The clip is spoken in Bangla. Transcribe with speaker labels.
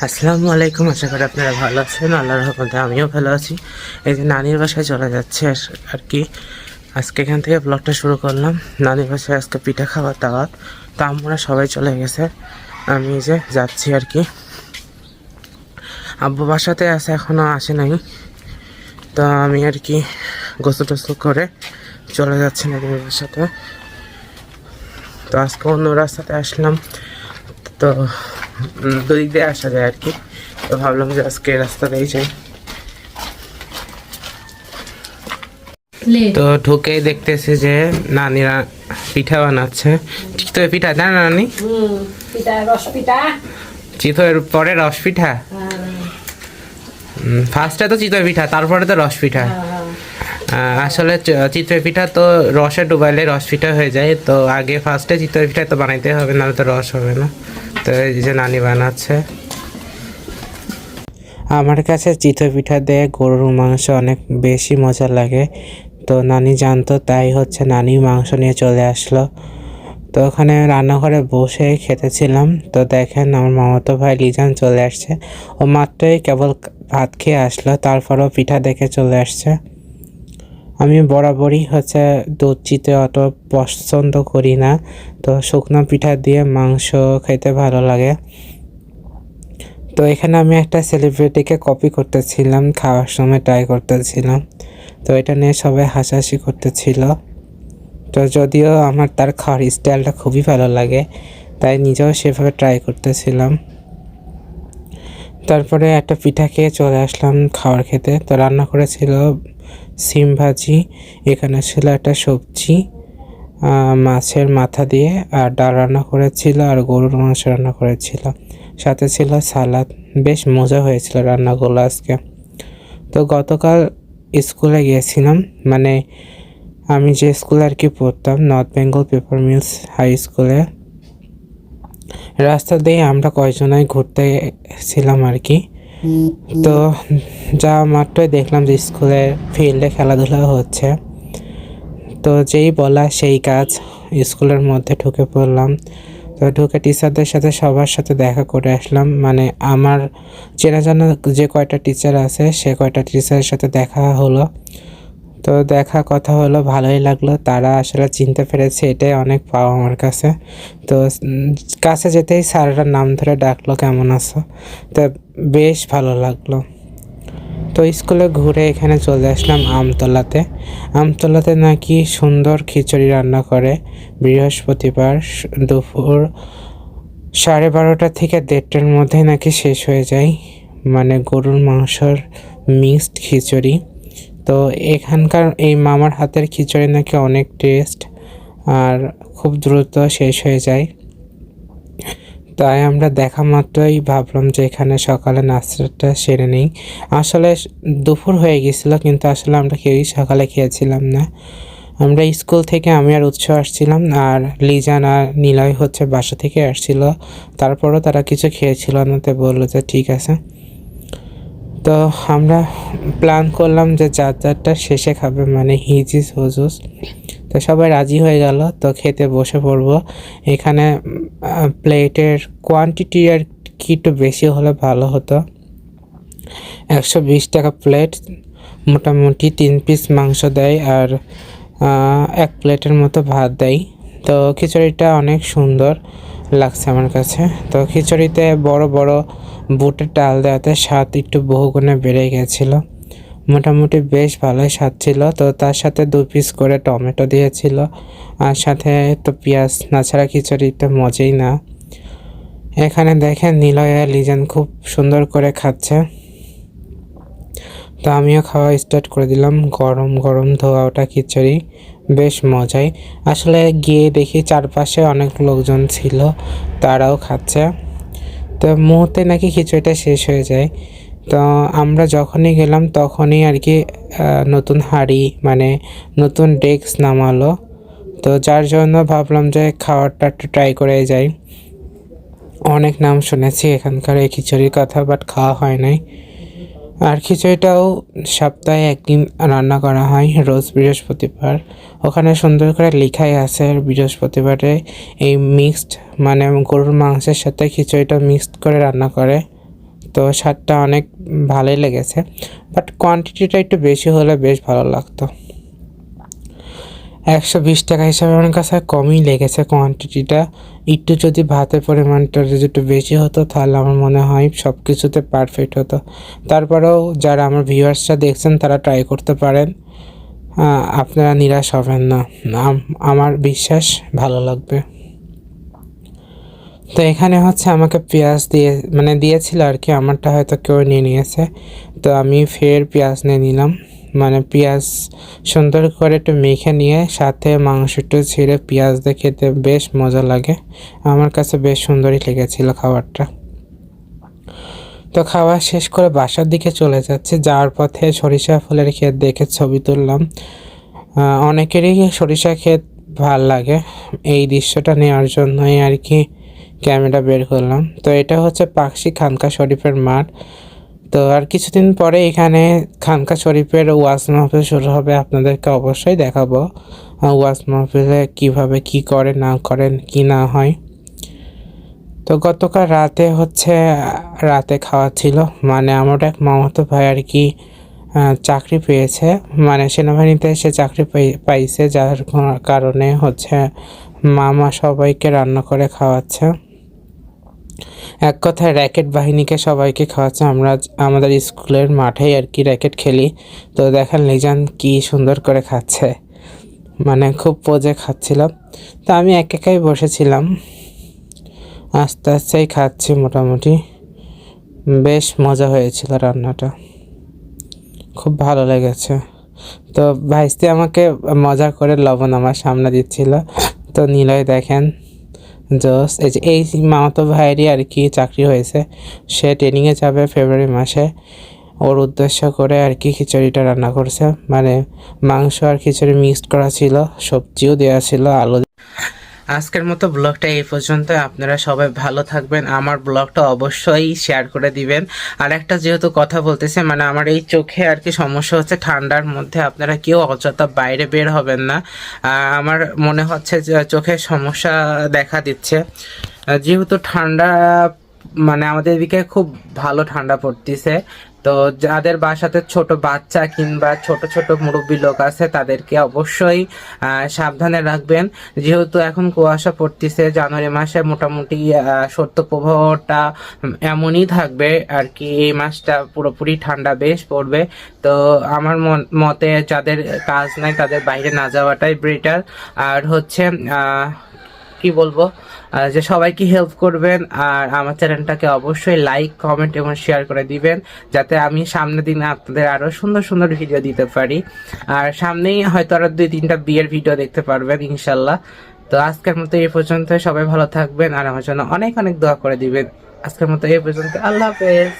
Speaker 1: আসসালামু আলাইকুম। আশা করি আপনারা ভালো আছেন। আল্লাহর রহমতে আমিও ভালো আছি। এই যে নানির বাসায় চলে যাচ্ছে আর কি। আজকে এখান থেকে ব্লগটা শুরু করলাম। নানির বাসায় আজকে পিঠা খাওয়ার দাওয়াত, তো আমরা সবাই চলে গেছে। আমি এই যে যাচ্ছি আর কি। আব্বু বাসাতে আছে, এখনও আসে নাই। তো আমি আর কি গোসল টোসল করে চলে যাচ্ছি নানির বাসাতে। তো আজকে অন্য রাস্তাতে আসলাম, তো দুই দিক দিয়ে আসা যায় আর কি। তো ভাবলাম যে আজকে রাস্তাতেই যাই। তো ঢুকেই দেখতেছি যে নানিরা পিঠা বানাচ্ছে। চিতই পিঠা, না নানি? চিতইয়ের পরে রস পিঠা। ফার্স্টে তো চিতই পিঠা, তারপরে তো রস পিঠা। আসলে চিতই পিঠা তো রসে ডুবাইলে রস পিঠা হয়ে যায়। তো আগে ফার্স্টে চিতই পিঠা তো বানাইতে হবে, নাহলে তো রস হবে না। তো এই যে নানি বানাচ্ছে। আমার কাছে চিতই পিঠা দিয়ে গরুর মাংস অনেক বেশি মজা লাগে। তো নানি জানতো, তাই হচ্ছে নানি মাংস নিয়ে চলে আসলো। তো ওখানে রান্নাঘরে বসে খেতেছিলাম। তো দেখেন আমার মামাতো ভাই লিজান চলে আসছে। ও মাত্রই কেবল ভাত খেয়ে আসলো, তারপরও পিঠা দেখে চলে আসছে। আমি বরাবরই হচ্ছে দুধ চিতই অত পছন্দ করি না। তো শুকনো পিঠা দিয়ে মাংস খেতে ভালো লাগে। তো এখানে আমি একটা সেলিব্রিটিকে কপি করতেছিলাম, খাওয়ার সময় ট্রাই করতেছিলাম। তো এটা নিয়ে সবাই হাসাহাসি করতেছিল। তো যদিও আমার তার খাওয়ার স্টাইলটা খুবই ভালো লাগে, তাই নিজেও সেভাবে ট্রাই করতেছিলাম। তারপরে একটা পিঠা খেয়ে চলে আসলাম খাবার খেতে। তো রান্না করেছিল সিম ভাজি, এখানে ছিল একটা সবজি মাছের মাথা দিয়ে, আর ডাল রান্না করেছিল, আর গরুর মাংস রান্না করেছিল, সাথে ছিল সালাদ। বেশ মজা হয়েছিল রান্নাগুলো আজকে। তো গতকাল স্কুলে গিয়েছিলাম, মানে আমি যে স্কুলে আর কি পড়তাম, North Bengal Paper Mills High স্কুলে। রাস্তা দিয়ে আমরা কয়েকজনাই ঘুরতে ছিলাম আর কি। তো যা মাত্রই দেখলাম যে স্কুলের ফিল্ডে খেলাধুলা হচ্ছে। তো যেই বলা সেই কাজ, স্কুলের মধ্যে ঢুকে পড়লাম। তো ঢুকে টিচারদের সাথে সবার সাথে দেখা করে আসলাম। মানে আমার চেনা জানা যে কয়টা টিচার আছে সে কয়টা টিচারের সাথে দেখা হলো। তো দেখা কথা হলো, ভালোই লাগলো। তারা আসলে চিনতে পেরেছে, এটাই অনেক পাওয়া আমার কাছে। তো কাছে যেতেই স্যাররা নাম ধরে ডাকলো, কেমন আছো? তো বেশ ভালো লাগলো। তো স্কুলে ঘুরে এখানে চলে আসলাম আমতলাতে। আমতলাতে নাকি সুন্দর খিচুড়ি রান্না করে বৃহস্পতিবার দুপুর 12:30 থেকে 1:30টার মধ্যে নাকি শেষ হয়ে যায়। মানে গরুর মাংসর মিক্সড খিচুড়ি। তো এখানকার এই মামার হাতের খিচুড়ি নাকি অনেক টেস্ট, আর খুব দ্রুত শেষ হয়ে যায়। তাই আমরা দেখা মাত্রই ভাবলাম যে এখানে সকালে নাস্তাটা সেরে নিই। আসলে দুপুর হয়ে গেছিলো, কিন্তু আসলে আমরা কেউই সকালে খেয়েছিলাম না। আমরা স্কুল থেকে আমি আর উৎস আসছিলাম, আর লিজান আর নিলয় হচ্ছে বাসা থেকে আসছিল। তারপরও তারা কিছু খেয়েছিল না, তো বললো যে ঠিক আছে। তো আমরা প্ল্যান করলাম যে যার যারটা শেষে খাবে, মানে হিজিস হুজুস। তো সবাই রাজি হয়ে গেল, তো খেতে বসে পড়বো। এখানে প্লেটের কোয়ান্টিটি আর কি একটু বেশি হলে ভালো হতো। 120 টাকা প্লেট, মোটামুটি 3 পিস মাংস দেয়, আর 1 প্লেটের মতো ভাত দেয়। তো খিচুড়িটা অনেক সুন্দর লাগছে আমার কাছে। তো খিচুড়িতে বড় বড় বুটের ডাল দেওয়াতে স্বাদ একটু বহুগুণে বেড়ে গেছিলো। মোটামুটি বেশ ভালোই স্বাদ ছিল। তো তার সাথে 2 পিস করে টমেটো দিয়েছিল, আর সাথে তো পেঁয়াজ না ছাড়া খিচুড়িটা মজাই না। এখানে দেখেন নিলয় আর লিজান খুব সুন্দর করে খাচ্ছে। তো আমিও খাওয়া স্টার্ট করে দিলাম। গরম গরম ধোয়া ওটা খিচুড়ি, বেশ মজাই। আসলে গিয়ে দেখি চারপাশে অনেক লোকজন ছিল, তারাও খাচ্ছে। তো মুহূর্তে নাকি খিচুড়িটা শেষ হয়ে যায়। তো আমরা যখনই গেলাম তখনই আর কি নতুন হাঁড়ি, মানে নতুন ডেস্ক নামালো। তো যার জন্য ভাবলাম যে খাবারটা একটু ট্রাই করে যাই। অনেক নাম শুনেছি এখানকার এই খিচুড়ির কথা, বাট খাওয়া হয় নাই। আর খিচুড়িটাও সপ্তাহে একদিন রান্না করা হয়, রোজ বৃহস্পতিবার। ওখানে সুন্দর করে লেখাই আছে বৃহস্পতিবারে এই মিক্সড, মানে গরুর মাংসের সাথে খিচুড়িটা মিক্সড করে রান্না করে। তো স্বাদটা অনেক ভালোই লেগেছে, বাট কোয়ান্টিটিটা একটু বেশি হলে বেশ ভালো লাগতো। 120 টাকা হিসাবে আমার কাছে কমই লেগেছে কোয়ান্টিটিটা। একটু যদি ভাতের পরিমাণটা যদি একটু বেশি হতো তাহলে আমার মনে হয় সব কিছুতে পারফেক্ট হতো। তারপরেও যারা আমার ভিউয়ার্সরা দেখছেন তারা ট্রাই করতে পারেন, আপনারা নিরাশ হবেন না, আমার বিশ্বাস ভালো লাগবে। তো এখানে হচ্ছে আমাকে পেঁয়াজ দিয়ে দিয়েছিল আর কি, আমারটা হয়তো কেউ নিয়ে নিয়েছে, তো আমি ফের পেঁয়াজ নিয়ে নিলাম। পেঁয়াজ সুন্দর করে একটু মেখে নিয়ে সাথে মাংস একটু ছিঁড়ে পেঁয়াজ দিয়ে খেতে বেশ মজা লাগে। আমার কাছে বেশ সুন্দরই লেগেছিল খাবারটা। তো খাওয়া শেষ করে বাসার দিকে চলে যাচ্ছে, যাওয়ার পথে সরিষা ফুলের ক্ষেত দেখে ছবি তুললাম। অনেকেরই সরিষা ক্ষেত ভাল লাগে, এই দৃশ্যটা নেওয়ার জন্যই আর কি ক্যামেরা বের করলাম। তো এটা হচ্ছে পাকশি খানকা শরীফের মাঠ। তো আর কিছুদিন পরে এখানে খানকা শরীফের ওয়াজ মাহফিল শুরু হবে, আপনাদেরকে অবশ্যই দেখাবো ওয়াজ মাহফিলে কীভাবে কি করে না করেন কি না হয়। তো গতকাল রাতে খাওয়া ছিল, আমার এক মামাতো ভাই আর কি চাকরি পেয়েছে, সেনাবাহিনীতে সে চাকরি পাইছে, যার কারণে হচ্ছে মামা সবাইকে রান্না করে খাওয়াচ্ছে। এক কথায় র্যাকেট বাহিনীকে সবাইকে খাওয়াচ্ছে। আমরা আমাদের স্কুলের মাঠেই আর কি র্যাকেট খেলি, তো দেখেন লিজান কি সুন্দর করে খাচ্ছে, খুব পোজে খাচ্ছিলাম। তো আমি একাই বসেছিলাম, আস্তে আস্তেই খাচ্ছি, মোটামুটি বেশ মজা হয়েছিল, রান্নাটা খুব ভালো লেগেছে। তো ভাইস্তি আমাকে মজা করে লবণ আমার সামনে দিচ্ছিল, তো নিলয় দেখেন জোস। এই মামাতো ভাইয়েরই আর কি চাকরি হয়েছে, সে ট্রেনিংয়ে যাবে ফেব্রুয়ারি মাসে, ওর উদ্দেশ্য করে আর কি খিচুড়িটা রান্না করছে, মাংস আর খিচুড়ি মিক্সড করা ছিল, সবজিও দেওয়া ছিল, আলু। আজকের মতো ব্লগটা এই পর্যন্ত। আপনারা সবাই ভালো থাকবেন, আমার ব্লগটা অবশ্যই শেয়ার করে দিবেন। আর একটা যেহেতু কথা বলতেছে, আমার এই চোখে আর কি সমস্যা হচ্ছে, ঠান্ডার মধ্যে আপনারা কেউ অযথা বাইরে বের হবেন না। আমার মনে হচ্ছে যে চোখের সমস্যা দেখা দিচ্ছে, যেহেতু ঠান্ডা আমাদের এদিকে খুব ভালো ঠান্ডা পড়তেছে। তো যাদের বাসাতে ছোট বাচ্চা কিংবা ছোট ছোট মুরব্বী লোক আছে তাদেরকে অবশ্যই সাবধানে রাখবেন, যেহেতু এখন কুয়াশা পড়তেছে। জানুয়ারি মাসে মোটামুটি শৈত্যপ্রবাহটা এমনই থাকবে আর কি, এই মাসটা পুরোপুরি ঠান্ডা বেশ পড়বে। তো আমার মতে যাদের কাজ নাই তাদের বাইরে না যাওয়াটাই বেটার। আর হচ্ছে কি বলবো, যে সবাইকে হেল্প করবেন, আর আমার চ্যানেলটাকে অবশ্যই লাইক কমেন্ট এবং শেয়ার করে দিবেন, যাতে আমি সামনের দিনে আপনাদের আরো সুন্দর সুন্দর ভিডিও দিতে পারি। আর সামনেই হয়তো আরো 2-3টা বিয়ের ভিডিও দেখতে পারবেন ইনশাল্লাহ। তো আজকের মতো এই পর্যন্ত, সবাই ভালো থাকবেন আর আমার জন্য অনেক অনেক দোয়া করে দিবেন। আজকের মতো এই পর্যন্ত, আল্লাহ হাফেজ।